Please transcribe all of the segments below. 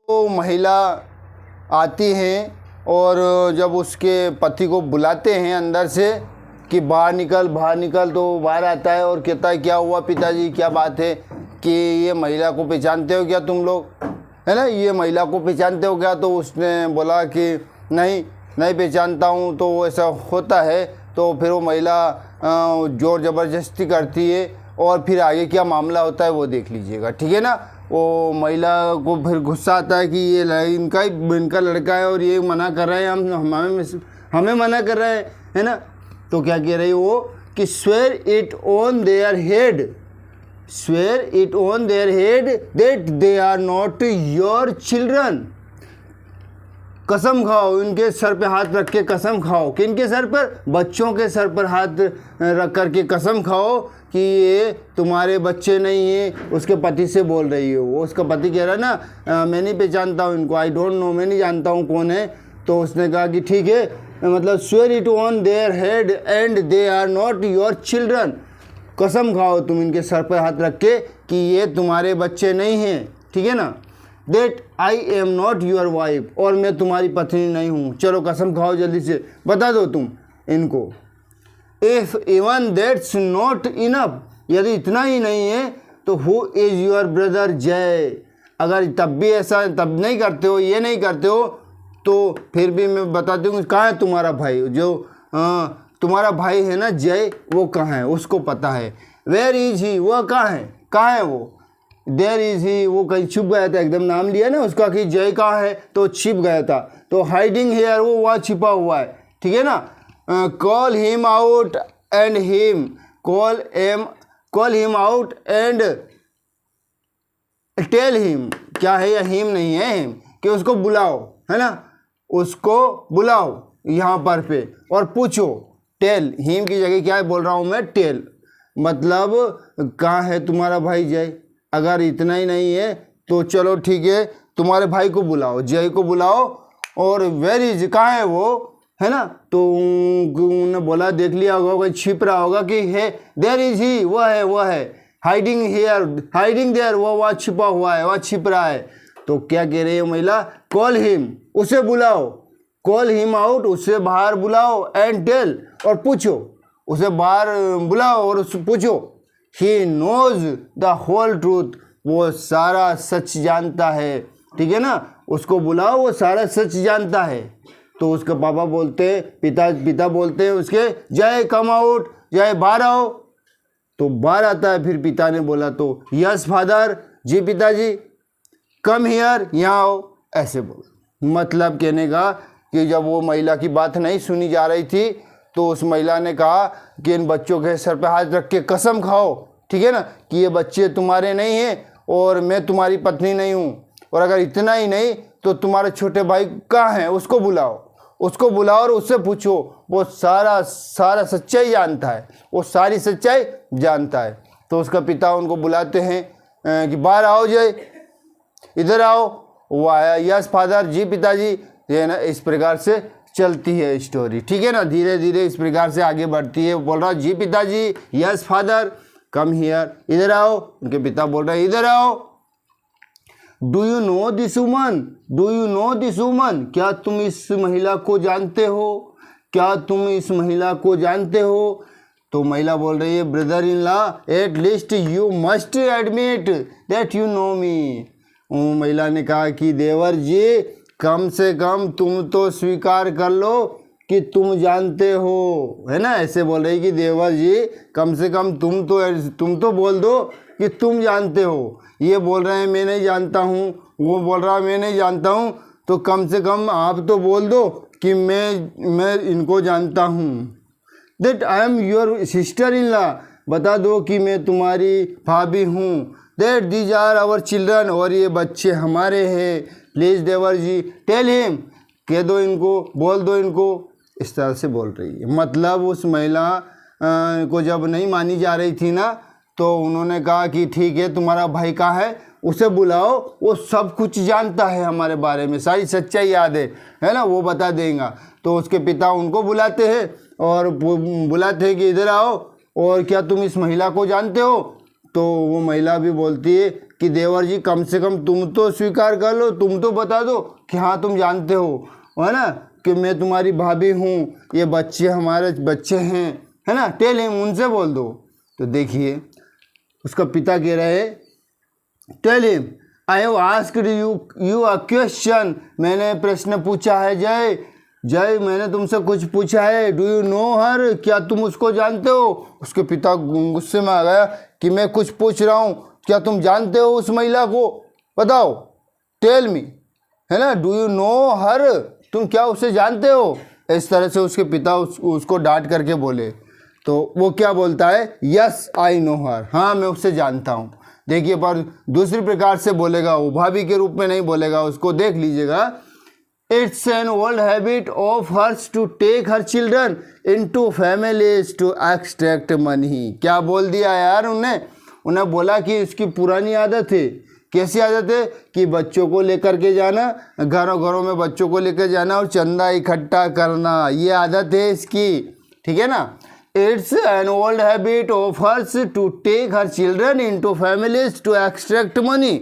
तो महिला आती हैं और जब उसके पति को बुलाते हैं अंदर से कि बाहर निकल, तो बाहर आता है और कहता है क्या हुआ पिताजी, क्या बात है, कि ये महिला को पहचानते हो क्या तुम लोग, है ना, ये महिला को पहचानते हो क्या। तो उसने बोला कि नहीं पहचानता हूँ। तो ऐसा होता है। तो फिर वो महिला ज़ोर ज़बरदस्ती करती है और फिर आगे क्या मामला होता है वो देख लीजिएगा, ठीक है ना। वो महिला को फिर गुस्सा आता है कि ये इनका लड़का है और ये मना कर रहे हैं, हमें मना कर रहे हैं, है ना। तो क्या कह रही है वो कि swear it on their head that they are not your children. कसम खाओ, इनके सर पे हाथ रख के कसम खाओ, कि इनके सर पर, बच्चों के सर पर हाथ रख कर के कसम खाओ कि ये तुम्हारे बच्चे नहीं हैं। उसके पति से बोल रही है वो। उसका पति कह रहा है ना मैं नहीं पहचानता हूँ इनको, आई डोंट नो, मैं नहीं जानता हूँ कौन है। तो उसने कहा कि ठीक है, मतलब swear it on their head and they are not your children. कसम खाओ तुम इनके सर पर हाथ रख के कि ये तुम्हारे बच्चे नहीं हैं, ठीक है ना। That I am not your wife, और मैं तुम्हारी पत्नी नहीं हूँ। चलो कसम खाओ जल्दी से, बता दो तुम इनको। If even that's not enough, यदि इतना ही नहीं है तो who is your brother जय। अगर तब भी ऐसा, तब नहीं करते हो, ये नहीं करते हो, तो फिर भी मैं बताती हूँ कहाँ है तुम्हारा भाई, जो तुम्हारा भाई है ना जय, वो कहाँ है, उसको पता है। Where is he, वह कहाँ है वो। देयर इज ही, वो कहीं छुप गया था, एकदम नाम लिया ना उसका कि जय कहाँ है, तो छिप गया था। तो हाइडिंग हेयर, वो वहाँ छिपा हुआ है, ठीक है ना। Call him out and him call him out and tell him, क्या है, या हिम नहीं है, हिम, कि उसको बुलाओ, है ना, उसको बुलाओ यहाँ पर पे और पूछो। टेल, हिम की जगह क्या है बोल रहा हूँ मैं, टेल, मतलब कहाँ है तुम्हारा भाई जय। अगर इतना ही नहीं है तो चलो ठीक है, तुम्हारे भाई को बुलाओ, जय को बुलाओ, और वेर इज, कहाँ है वो, है ना। तो उन्होंने बोला, देख लिया होगा, कोई छिप रहा होगा कि है, देयर इज ही, वह है, हाइडिंग देयर, वो वहाँ छिपा हुआ है, वहाँ छिप रहा है। तो क्या कह रही है महिला, कॉल हिम, उसे बुलाओ, कॉल हिम आउट, उसे बाहर बुलाओ, एंड टेल, और पूछो, उसे बाहर बुलाओ और उससे पूछो। He knows the whole truth, वो सारा सच जानता है, ठीक है ना। उसको बुलाओ, वो सारा सच जानता है। तो उसके पापा बोलते, पिता बोलते हैं उसके, जय कम आउट, जय बाहर आओ। तो बाहर आता है। फिर पिता ने बोला तो यस फादर, जी पिताजी, कम हियर, यहाँ आओ, ऐसे बोला। मतलब कहने का कि जब वो महिला की बात नहीं सुनी जा रही थी तो उस महिला ने कहा कि इन बच्चों के सर पे हाथ रख के कसम खाओ, ठीक है ना, कि ये बच्चे तुम्हारे नहीं हैं और मैं तुम्हारी पत्नी नहीं हूँ। और अगर इतना ही नहीं तो तुम्हारे छोटे भाई कहाँ हैं, उसको बुलाओ और उससे पूछो। वो सारा सच्चाई जानता है, वो सारी सच्चाई जानता है। तो उसका पिता उनको बुलाते हैं कि बाहर आओ जय, इधर आओ। वो आया, यस फादर, जी पिताजी, ये ना, इस प्रकार से चलती है स्टोरी, ठीक है ना। धीरे धीरे इस प्रकार से आगे बढ़ती है। बोल रहा जी पिताजी, यस फादर, कम हियर, इधर आओ। उनके पिता बोल रहे हैं इधर आओ। Do you know this woman, क्या तुम इस महिला को जानते हो, तो महिला बोल रही है, brother in law, at least you must admit that you know me. महिला ने कहा कि देवर जी, कम से कम तुम तो स्वीकार कर लो कि तुम जानते हो, है ना। ऐसे बोल रही कि देवर जी, कम से कम तुम तो बोल दो कि तुम जानते हो। ये बोल रहे हैं मैं नहीं जानता हूँ, वो बोल रहा है मैं नहीं जानता हूँ, तो कम से कम आप तो बोल दो कि मैं इनको जानता हूँ। That I am your sister in law, बता दो कि मैं तुम्हारी भाभी हूँ। That these are our children, और ये बच्चे हमारे हैं। प्लीज़ देवर जी, टेल हिम, कह दो इनको, बोल दो इनको। इस तरह से बोल रही है। मतलब उस महिला को जब नहीं मानी जा रही थी ना, तो उन्होंने कहा कि ठीक है, तुम्हारा भाई कहाँ है, उसे बुलाओ, वो सब कुछ जानता है हमारे बारे में, सारी सच्चाई याद है ना, वो बता देगा। तो उसके पिता उनको बुलाते हैं और बुलाते हैं कि इधर आओ, और क्या तुम इस महिला को जानते हो। तो वो महिला भी बोलती है कि देवर जी कम से कम तुम तो स्वीकार कर लो, तुम तो बता दो कि हाँ तुम जानते हो, है ना, कि मैं तुम्हारी भाभी हूँ, ये बच्चे हमारे बच्चे हैं, है ना, टेल हिम, उनसे बोल दो। तो देखिए उसका पिता कह रहे tell him I have asked you a question, मैंने प्रश्न पूछा है जय, जय मैंने तुमसे कुछ पूछा है, डू यू नो हर, क्या तुम उसको जानते हो। उसके पिता गुस्से में आ गया कि मैं कुछ पूछ रहा हूँ, क्या तुम जानते हो उस महिला को, बताओ, टेल मी, है ना, डू यू नो हर, तुम क्या उसे जानते हो। इस तरह से उसके पिता उसको डांट करके बोले। तो वो क्या बोलता है, यस आई नो हर, हाँ मैं उससे जानता हूँ। देखिए पर दूसरी प्रकार से बोलेगा, वो भाभी के रूप में नहीं बोलेगा उसको, देख लीजिएगा। It's an old habit of hers to take her children into families to extract money. क्या बोल दिया यार उन्हें बोला कि इसकी पुरानी आदत है। कैसी आदत है कि बच्चों को लेकर के जाना, घरों घरों में बच्चों को लेकर जाना और चंदा इकट्ठा करना, ये आदत है इसकी, ठीक है ना। It's an old habit of hers to take her children into families to extract money.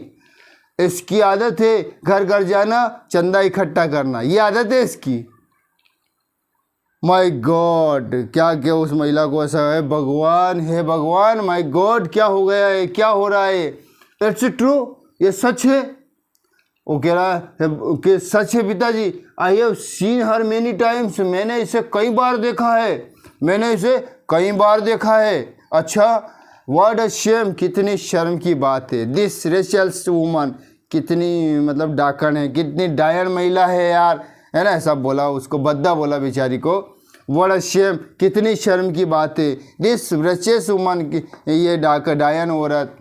इसकी आदत है घर घर जाना, चंदा इकट्ठा करना, ये आदत है इसकी। माय गॉड, क्या क्या उस महिला को ऐसा है, भगवान है भगवान, माय गॉड क्या हो गया है, क्या हो रहा है। इट्स ट्रू, ये सच है। वो कह रहा है कि सच है पिताजी, I have seen her many times, मैंने इसे कई बार देखा है, मैंने इसे कई बार देखा है। अच्छा, व्हाट अ शेम, कितनी शर्म की बात है। दिस रेचल्स वुमन, कितनी मतलब डाकण है, कितनी डायन महिला है यार, है ना, ऐसा बोला उसको, बद्दा बोला बेचारी को। व्हाट अ शेम, कितनी शर्म की बात है। दिस रेचेस वुमन, ये डायन औरत।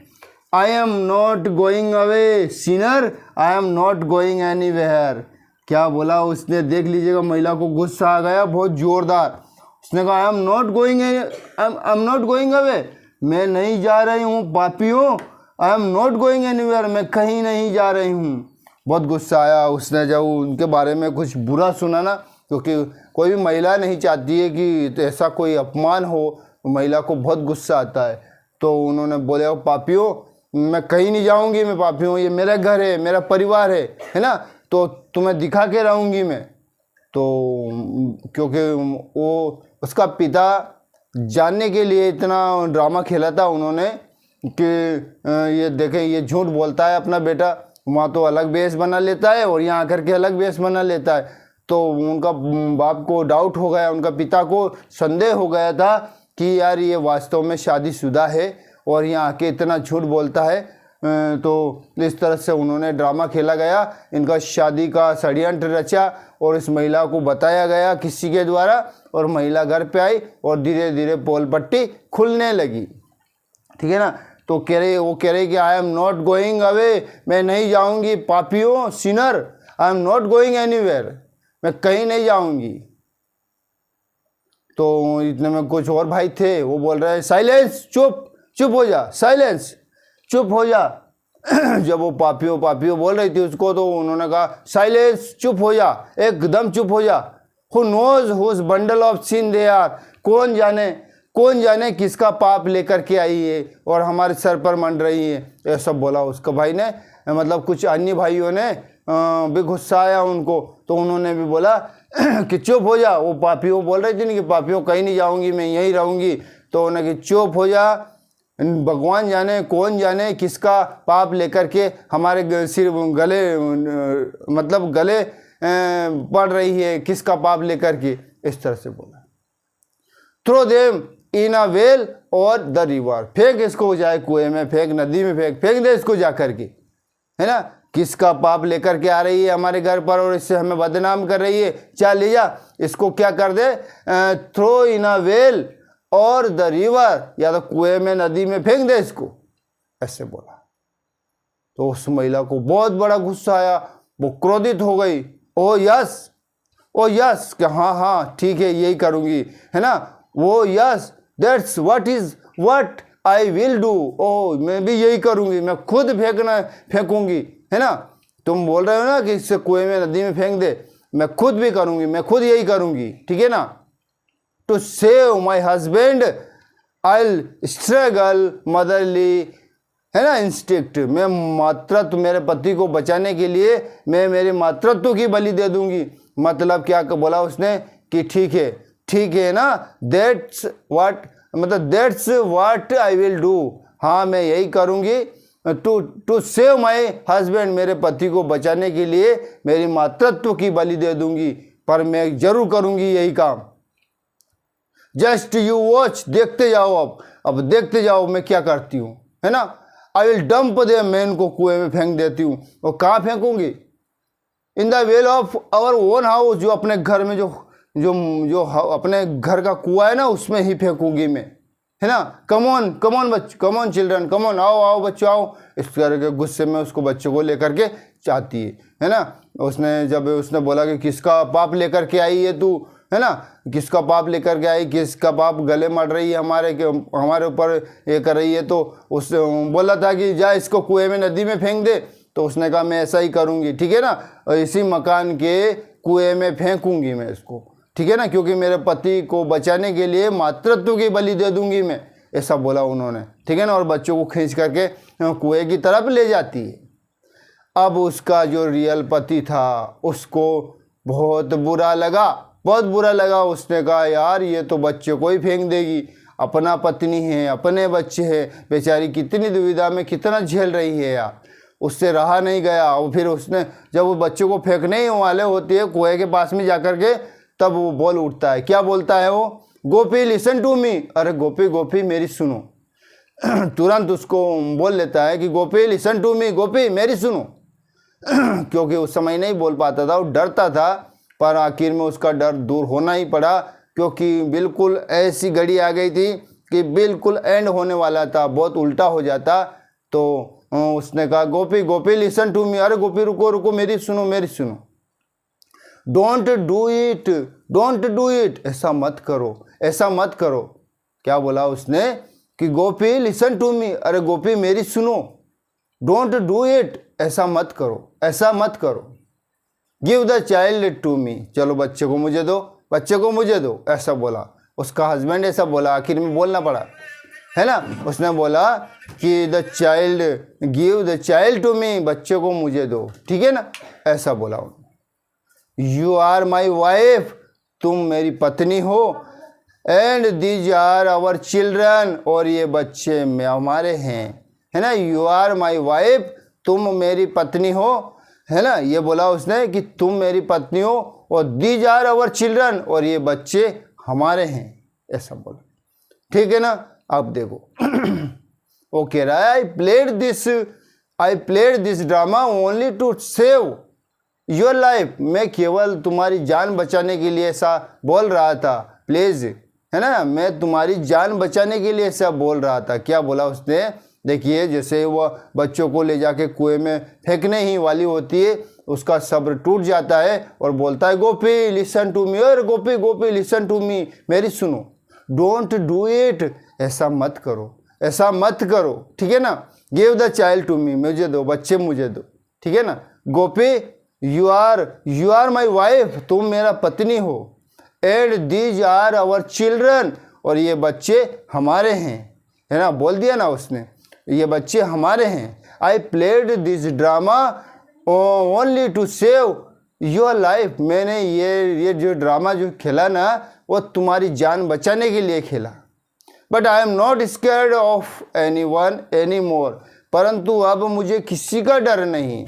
I am not going away Sinner, I am not going anywhere. क्या बोला उसने, देख लीजिएगा, महिला को गुस्सा आ गया बहुत जोरदार। उसने कहा I am not going away, मैं नहीं जा रही हूँ पापियों, I am not going anywhere, मैं कहीं नहीं जा रही हूँ। बहुत गुस्सा आया उसने जब उनके बारे में कुछ बुरा सुना ना, क्योंकि कोई भी महिला नहीं चाहती है कि ऐसा कोई अपमान हो, महिला को बहुत गुस्सा आता है। तो उन्होंने बोले पापियों, मैं कहीं नहीं जाऊँगी, मैं पापियों, ये मेरा घर है, मेरा परिवार है ना, तो तुम्हें दिखा के रहूँगी मैं। तो क्योंकि वो उसका पिता जानने के लिए इतना ड्रामा खेला था उन्होंने कि ये देखें, ये झूठ बोलता है अपना बेटा, वहाँ तो अलग बेस बना लेता है और यहाँ आकर के अलग बेस बना लेता है। तो उनका बाप को डाउट हो गया, उनका पिता को संदेह हो गया था कि यार ये वास्तव में शादीशुदा है और यहाँ आके इतना झूठ बोलता है। तो इस तरह से उन्होंने ड्रामा खेला गया, इनका शादी का षड्यंत्र रचा और इस महिला को बताया गया किसी के द्वारा, और महिला घर पे आई और धीरे धीरे पोल पट्टी खुलने लगी, ठीक है ना। तो वो कह रहे कि I am not going away, मैं नहीं जाऊंगी पापियों, Sinner, I am not going anywhere, मैं कहीं नहीं जाऊंगी। तो इतने में कुछ और भाई थे, वो बोल रहे हैं साइलेंस, चुप चुप हो जा, साइलेंस, चुप हो जा। जब वो पापियों बोल रही थी उसको, तो उन्होंने कहा साइलेंस, चुप हो जा, एकदम चुप हो जा। Who knows whose bundle of sin they are, कौन जाने किसका पाप लेकर के आई है और हमारे सर पर मंड रही है, ये सब बोला उसका भाई ने। मतलब कुछ अन्य भाइयों ने भी गुस्सा आया उनको, तो उन्होंने भी बोला कि चुप हो जा। वो पापियों बोल रही थी ना कि पापियों कहीं नहीं जाऊंगी, मैं यहीं रहूंगी। तो उन्होंने कि चुप हो जा, भगवान जाने कौन जाने किसका पाप लेकर के हमारे सिर गले मतलब गले पड़ रही है, किसका पाप लेकर के, इस तरह से बोला। Throw them in a well और द रिवर, फेंक इसको, जाए कुएं में फेंक, नदी में फेंक दे इसको जा करके, है ना। किसका पाप लेकर के आ रही है हमारे घर पर और इससे हमें बदनाम कर रही है, चल ले जा इसको, क्या कर दे, थ्रो इन अ वेल और द रिवर, या तो कुएं में नदी में फेंक दे इसको, ऐसे बोला। तो उस महिला को बहुत बड़ा गुस्सा आया, वो क्रोधित हो गई। ओ यस कि हाँ ठीक है, यही करूंगी, है ना। वो yes, that's what I will do, ओ मैं भी यही करूंगी, मैं खुद फेंकूंगी, है ना। तुम बोल रहे हो ना कि इससे कुएं में नदी में फेंक दे, मैं खुद भी करूंगी, मैं खुद यही करूंगी, ठीक है ना। To save my husband I will struggle motherly है ना, इंस्टिंक्ट, मैं मातृत्व, मेरे पति को बचाने के लिए मैं मेरे मातृत्व की बलि दे दूंगी। मतलब क्या बोला उसने कि ठीक है ना, दैट्स व्हाट, मतलब that's what I will do, हाँ मैं यही करूंगी, टू सेव माई हस्बैंड, मेरे पति को बचाने के लिए मेरी मातृत्व की बलि दे दूंगी, पर मैं जरूर करूंगी यही काम। जस्ट यू वॉच, देखते जाओ, अब देखते जाओ मैं क्या करती हूँ, है ना। आई विल डंप देम, मैं इनको कुएं में फेंक देती हूँ। और कहाँ फेंकूंगी? In the well of our own house, जो अपने घर में जो जो जो अपने घर का कुआं है ना, उसमें ही फेंकूंगी मैं, है ना। Come on children, come on, आओ बच्चों आओ, इस तरह के गुस्से में उसको बच्चों को लेकर के चाहती है ना। उसने बोला कि किसका पाप लेकर के आई है तू, है ना, किसका पाप लेकर के आई, किसका पाप गले मर रही है हमारे ऊपर ये कर रही है। तो उसने बोला था कि जा इसको कुएं में, नदी में फेंक दे। तो उसने कहा मैं ऐसा ही करूँगी, ठीक है ना, और इसी मकान के कुएं में फेंकूंगी मैं इसको, ठीक है ना, क्योंकि मेरे पति को बचाने के लिए मातृत्व की बलि दे दूंगी मैं, ऐसा बोला उन्होंने, ठीक है ना। और बच्चों को खींच करके कुएं की तरफ ले जाती है। अब उसका जो रियल पति था उसको बहुत बुरा लगा। उसने कहा यार ये तो बच्चे को ही फेंक देगी, अपना पत्नी है, अपने बच्चे हैं, बेचारी कितनी दुविधा में कितना झेल रही है यार। उससे रहा नहीं गया। और फिर उसने जब वो बच्चों को फेंकने ही वाले होती है कुएं के पास में जाकर के, तब वो बोल उठता है। क्या बोलता है वो? गोपी लिसन टू मी, अरे गोपी मेरी सुनो। तुरंत उसको बोल लेता है कि गोपी लिसन टू मी, गोपी मेरी सुनो। क्योंकि उस समय नहीं बोल पाता था, वो डरता था, पर आखिर में उसका डर दूर होना ही पड़ा, क्योंकि बिल्कुल ऐसी घड़ी आ गई थी कि बिल्कुल एंड होने वाला था, बहुत उल्टा हो जाता। तो उसने कहा गोपी लिसन टू मी, अरे गोपी रुको मेरी सुनो, डोंट डू इट, ऐसा मत करो। क्या बोला उसने कि गोपी लिसन टू मी, अरे गोपी मेरी सुनो, डोंट डू इट, ऐसा मत करो। Give the child to me, चलो बच्चे को मुझे दो, ऐसा बोला उसका हस्बैंड, ऐसा बोला, आखिर में बोलना पड़ा, है ना। उसने बोला कि give the child to me, बच्चे को मुझे दो, ठीक है ना, ऐसा बोला। यू आर माई वाइफ, तुम मेरी पत्नी हो, and these are our children, और ये बच्चे हमारे हैं, है ना। यू आर माई वाइफ, तुम मेरी पत्नी हो, है ना, ये बोला उसने कि तुम मेरी पत्नी हो, और दीज आर आवर चिल्ड्रन, और ये बच्चे हमारे हैं, ऐसा बोला, ठीक है ना। अब देखो वो कह रहा है I played this drama only to save your life, मैं केवल तुम्हारी जान बचाने के लिए ऐसा बोल रहा था, प्लीज, है ना, मैं तुम्हारी जान बचाने के लिए ऐसा बोल रहा था। क्या बोला उसने? देखिए, जैसे वह बच्चों को ले जाके कुएं में फेंकने ही वाली होती है, उसका सब्र टूट जाता है और बोलता है गोपी लिसन टू मी, और गोपी लिसन टू मी, मेरी सुनो, डोंट डू इट, ऐसा मत करो, ठीक है ना। Give the child to me, मुझे दो, बच्चे मुझे दो, ठीक है ना। Gopi you are my wife, तुम मेरा पत्नी हो, and these are our children, और ये बच्चे हमारे हैं, है ना, बोल दिया ना उसने, ये बच्चे हमारे हैं। I played this drama only to save your life, मैंने ये जो ड्रामा जो खेला ना, वो तुम्हारी जान बचाने के लिए खेला। But I am not scared of any one any more, परंतु अब मुझे किसी का डर नहीं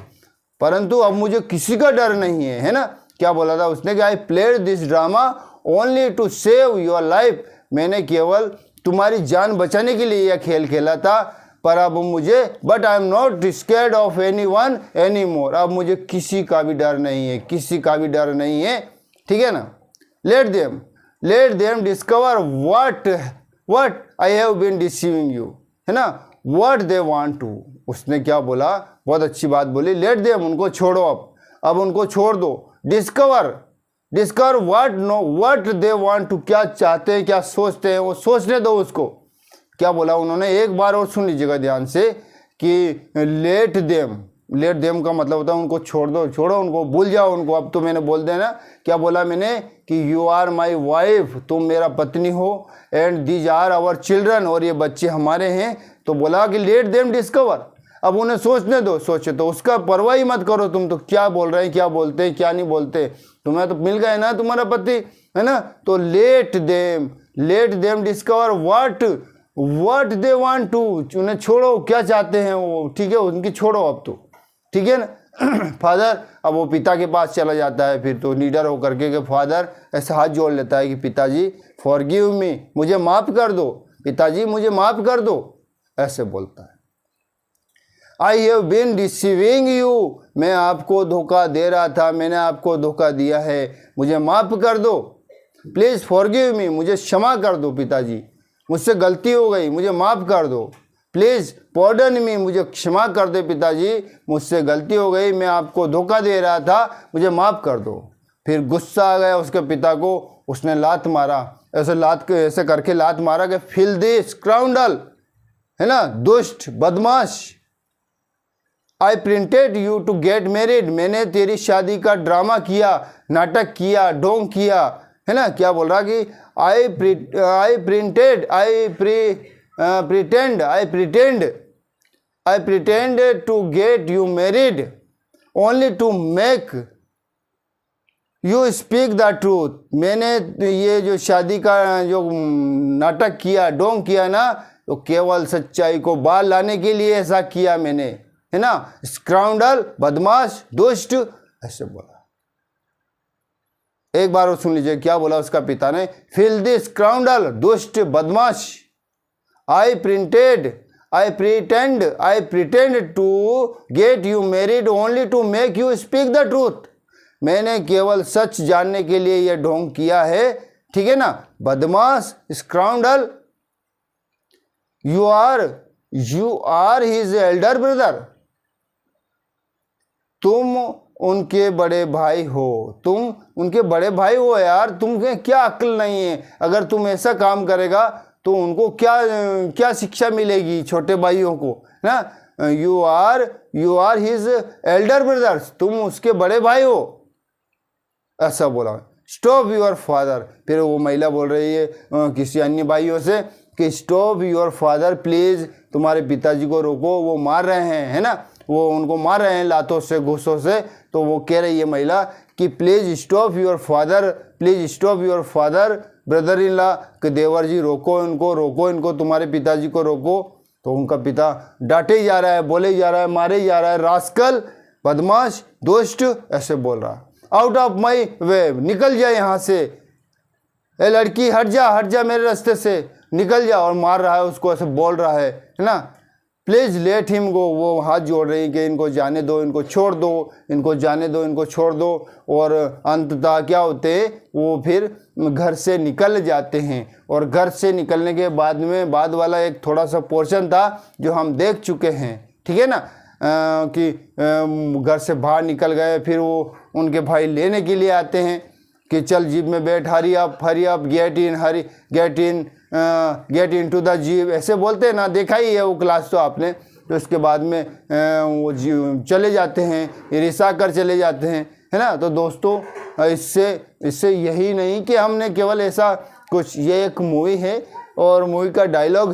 है, है ना। क्या बोला था उसने कि I played this drama only to save your life, मैंने केवल तुम्हारी जान बचाने के लिए यह खेल खेला था, पर अब मुझे, but I am not scared of any one any more, अब मुझे किसी का भी डर नहीं है, ठीक है ना। Let them discover what I have been deceiving you, है ना, व्हाट दे वांट टू। उसने क्या बोला? बहुत अच्छी बात बोली, लेट देम, उनको छोड़ो, अब उनको छोड़ दो। Discover what they want to, क्या चाहते हैं, क्या सोचते हैं, वो सोचने दो उसको। क्या बोला उन्होंने? एक बार और सुन लीजिएगा ध्यान से कि लेट देम का मतलब होता है उनको छोड़ो उनको, भूल जाओ उनको। अब तो मैंने बोल देना, क्या बोला मैंने कि यू आर माई वाइफ, तुम मेरा पत्नी हो, and these are our children, और ये बच्चे हमारे हैं। तो बोला कि लेट देम डिस्कवर, अब उन्हें सोचने दो, सोचे तो उसका परवाह ही मत करो, तुम तो क्या बोल रहे हैं, क्या बोलते हैं, क्या नहीं बोलते, तुम्हें तो मिल गए ना तुम्हारा पति, है ना। तो let them discover what they want to, उन्हें छोड़ो क्या चाहते हैं वो, ठीक है, उनकी छोड़ो अब तो, ठीक है ना। फादर, अब वो पिता के पास चला जाता है फिर तो निडर होकर के फादर ऐसा हाथ जोड़ लेता है कि पिताजी फॉरगिव मी, मुझे माफ़ कर दो, पिताजी मुझे माफ़ कर दो, ऐसे बोलता है। I have been deceiving you, मैं आपको धोखा दे रहा था, मैंने आपको धोखा दिया है, मुझे माफ़ कर दो, प्लीज़ फॉरगिव मी, मुझे क्षमा कर दो पिताजी, मुझसे गलती हो गई, मुझे माफ़ कर दो, प्लीज़ पॉर्डन मी, मुझे क्षमा कर दे पिताजी, मुझसे गलती हो गई, मैं आपको धोखा दे रहा था, मुझे माफ़ कर दो। फिर गुस्सा आ गया उसके पिता को, उसने लात मारा, ऐसे करके लात मारा कि फिल दिस स्काउंडल, है ना, दुष्ट बदमाश, I printed you to get married, मैंने तेरी शादी का ड्रामा किया, नाटक किया, ढोंग किया, है ना। क्या बोल रहा कि I pretend to get you married only to make you speak the truth, मैंने ये जो शादी का जो नाटक किया, ढोंग किया ना, तो केवल सच्चाई को बाहर लाने के लिए ऐसा किया मैंने, है ना। स्काउंडल, बदमाश, दुष्ट, ऐसे बोला। एक बार वो सुन लीजिए क्या बोला उसका पिता ने, फिल दिस स्काउंडल, दुष्ट बदमाश, I pretend to get you married only to make you speak the truth, मैंने केवल सच जानने के लिए यह ढोंग किया है, ठीक है ना। बदमाश, scoundrel, you are his elder brother, तुम उनके बड़े भाई हो, तुम उनके बड़े भाई हो यार, तुम्हें क्या अक्ल नहीं है, अगर तुम ऐसा काम करेगा तो उनको क्या शिक्षा मिलेगी छोटे भाइयों को ना। You are his elder brothers, तुम उसके बड़े भाई हो, ऐसा बोला। स्टॉप योर फादर, फिर वो महिला बोल रही है किसी अन्य भाइयों से कि स्टॉप योर फादर प्लीज़, तुम्हारे पिताजी को रोको, वो मार रहे हैं, है ना, वो उनको मार रहे हैं लातों से, घूसों से। तो वो कह रही है महिला कि please stop your father brother in law, कि देवर जी रोको इनको, तुम्हारे पिताजी को रोको। तो उनका पिता डांटे ही जा रहा है, बोले ही जा रहा है, मारे ही जा रहा है, रास्कल, बदमाश, दुष्ट, ऐसे बोल रहा है। आउट ऑफ माई वे, निकल जा यहाँ से, ए लड़की हट जा मेरे रास्ते से, निकल जा, और मार रहा है उसको, ऐसे बोल रहा है ना। प्लीज़ लेट हिम गो, वो हाथ जोड़ रही कि इनको जाने दो, इनको छोड़ दो, इनको जाने दो, इनको छोड़ दो। और अंततः क्या होते हैं, वो फिर घर से निकल जाते हैं। और घर से निकलने के बाद वाला एक थोड़ा सा पोर्शन था जो हम देख चुके हैं, ठीक है ना, कि घर से बाहर निकल गए, फिर वो उनके भाई लेने के लिए आते हैं कि चल जीप में बैठ, hurry up get in to the jeep, ऐसे बोलते हैं ना, देखा ही है वो क्लास तो आपने। तो इसके बाद में वो चले जाते हैं, रिसा कर चले जाते हैं, है ना। तो दोस्तों इससे यही नहीं कि हमने केवल ऐसा कुछ, ये एक मूवी है और मूवी का डायलॉग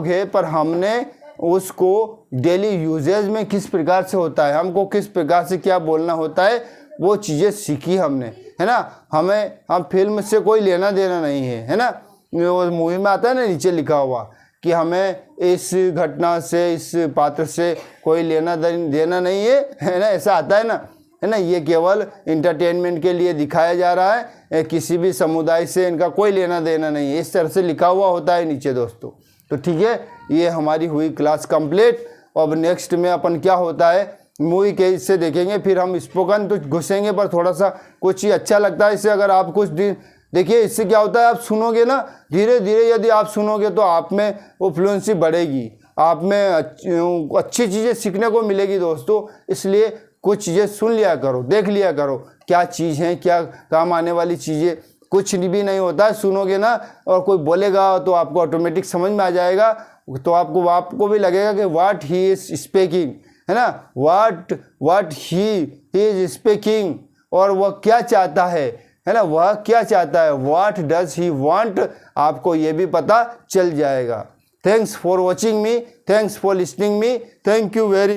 है, पर हमने उसको डेली यूजेज में किस प्रकार से होता है, हमको किस प्रकार से क्या बोलना होता है, वो चीज़ें सीखी हमने, है ना। हम फिल्म से कोई लेना देना नहीं है ना। वो मूवी में आता है ना, नीचे लिखा हुआ कि हमें इस घटना से, इस पात्र से कोई लेना देना नहीं है ना, ऐसा आता है ना, ये केवल इंटरटेनमेंट के लिए दिखाया जा रहा है, किसी भी समुदाय से इनका कोई लेना देना नहीं है, इस तरह से लिखा हुआ होता है नीचे दोस्तों। तो ठीक है, ये हमारी हुई क्लास कंप्लीट। अब नेक्स्ट में अपन क्या होता है मूवी के इससे देखेंगे, फिर हम स्पोकन तो घुसेंगे, पर थोड़ा सा कुछ ही अच्छा लगता है इससे। अगर आप कुछ दिन देखिए, इससे क्या होता है, आप सुनोगे ना, धीरे धीरे यदि आप सुनोगे तो आप में वो फ्लुएंसी बढ़ेगी, आप में अच्छी चीज़ें सीखने को मिलेगी दोस्तों। इसलिए कुछ चीज़ें सुन लिया करो, देख लिया करो, क्या चीज़ है, क्या काम आने वाली चीज़ें, कुछ भी नहीं होता है, सुनोगे ना, और कोई बोलेगा तो आपको ऑटोमेटिक समझ में आ जाएगा। तो आपको भी लगेगा कि व्हाट ही इज स्पीकिंग, है ना, व्हाट ही इज स्पीकिंग, और वह क्या चाहता है ना, वह क्या चाहता है, व्हाट डज ही वांट, आपको ये भी पता चल जाएगा। Thanks for watching me, thanks for listening me, thank you very